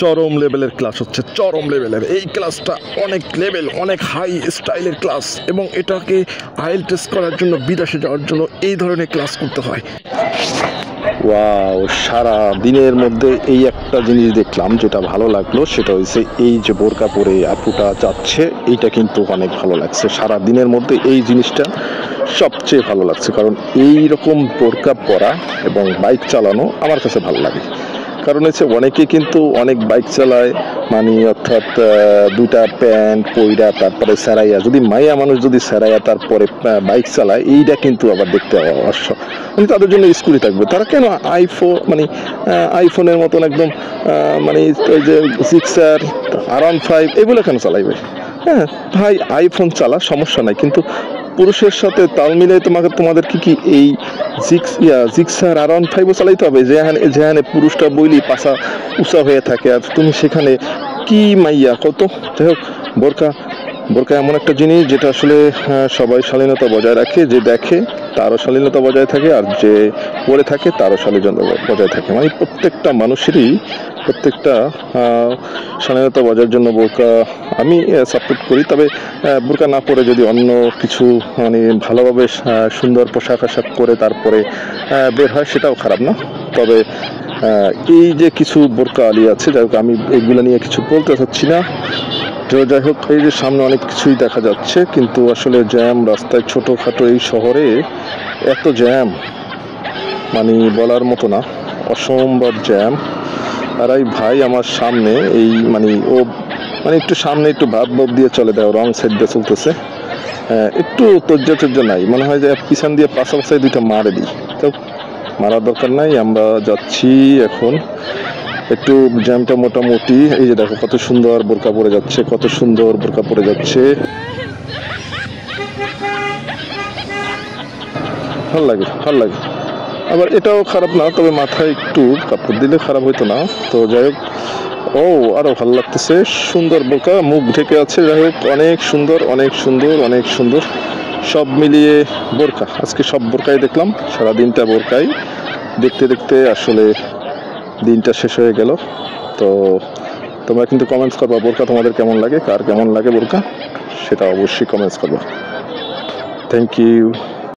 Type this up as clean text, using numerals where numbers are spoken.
চরম লেভেলের ক্লাস হচ্ছে। চরম লেভেলের এই ক্লাসটা অনেক লেভেল, অনেক হাই স্টাইলের ক্লাস, এবং এটাকে আইএলটিএস করার জন্য, বিদেশে যাওয়ার জন্য এই ধরনের ক্লাস করতে হয়। ওয়াও, সারা দিনের মধ্যে এই একটা জিনিস দেখলাম যেটা ভালো লাগলো, সেটা হচ্ছে এই যে বোরকা পরে আপুটা যাচ্ছে, এইটা কিন্তু অনেক ভালো লাগছে। সারা দিনের মধ্যে এই জিনিসটা সবচেয়ে ভালো লাগছে, কারণ এই রকম বোরকা পরা এবং বাইক চালানো আমার কাছে ভালো লাগে। কারণ হচ্ছে অনেকে কিন্তু অনেক বাইক চালায়, মানে অর্থাৎ দুটা প্যান্ট পইরা তারপরে সেরাইয়া, যদি মাইয়া মানুষ যদি সেরাইয়া তারপরে বাইক চালায়, এইটা কিন্তু আবার দেখতে অবশ্য মানে তাদের জন্য স্কুলে থাকবে। তারা কেন আইফোনের মতন একদম মানে ওই যে জিক্সার R15 এগুলো কেন চালাইবে? হ্যাঁ ভাই, আইফোন চালা সমস্যা নাই, কিন্তু পুরুষের সাথে তাল মিলে তোমাদের কি এই জিক্সার R15 চালাইতে হবে? যেখানে পুরুষটা বইলি পাশা উঁচা হয়ে থাকে, আর তুমি সেখানে কি মাইয়া কত। যাই হোক, বোরকা এমন একটা জিনিস যেটা আসলে সবাই শালীনতা বজায় রাখে। যে দেখে তারও শালীনতা বজায় থাকে, আর যে পরে থাকে তারও শালীনতা বজায় থাকে। মানে প্রত্যেকটা মানুষেরই প্রত্যেকটা শালীনতা বজায়ের জন্য বোরকা আমি সাপোর্ট করি। তবে বোরকা না পরে যদি অন্য কিছু মানে ভালোভাবে সুন্দর পোশাক আশাক করে তারপরে বের হয়, সেটাও খারাপ না। তবে এই যে কিছু বোরকা আলী আছে, যাই হোক আমি এইগুলো নিয়ে কিছু বলতে চাচ্ছি না। যাই হোক, এই যে সামনে অনেক কিছুই দেখা যাচ্ছে, কিন্তু আসলে জ্যাম রাস্তায়, ছোটোখাটো এই শহরে এত জ্যাম মানে বলার মতো না, অসম্ভব জ্যাম। আর এই ভাই আমার সামনে এই ও একটু সামনে একটু ভাব দিয়ে চলে দেয়, রং সাইড দিয়ে চলতেছে, একটু তর্য নাই, মনে হয় যে পিছন দিয়ে পাশাপাশি দুইটা মারে দিই। তো মারার দরকার নাই, আমরা যাচ্ছি এখন। একটু জ্যামটা মোটামুটি, এই যে দেখো কত সুন্দর বোরকা পরে যাচ্ছে, কত সুন্দর বোরকা পরে যাচ্ছে, ভাল লাগে। আবার এটাও খারাপ না, তবে মাথায় একটু কাপড় দিলে খারাপ হইতো না। তো যাই হোক, আরো ভালো লাগতেছে, সুন্দর বোরকা, মুখ ঢেকে আছে। যাই হোক, অনেক সুন্দর সব মিলিয়ে বোরকা, আজকে সব বোরকাই দেখলাম, সারা দিনটা বোরকাই দেখতে আসলে দিনটা শেষ হয়ে গেল। তো তোমরা কিন্তু কমেন্টস করবা বোরকা তোমাদের কেমন লাগে, কার কেমন লাগে বোরকা, সেটা অবশ্যই কমেন্টস করবা। Thank you.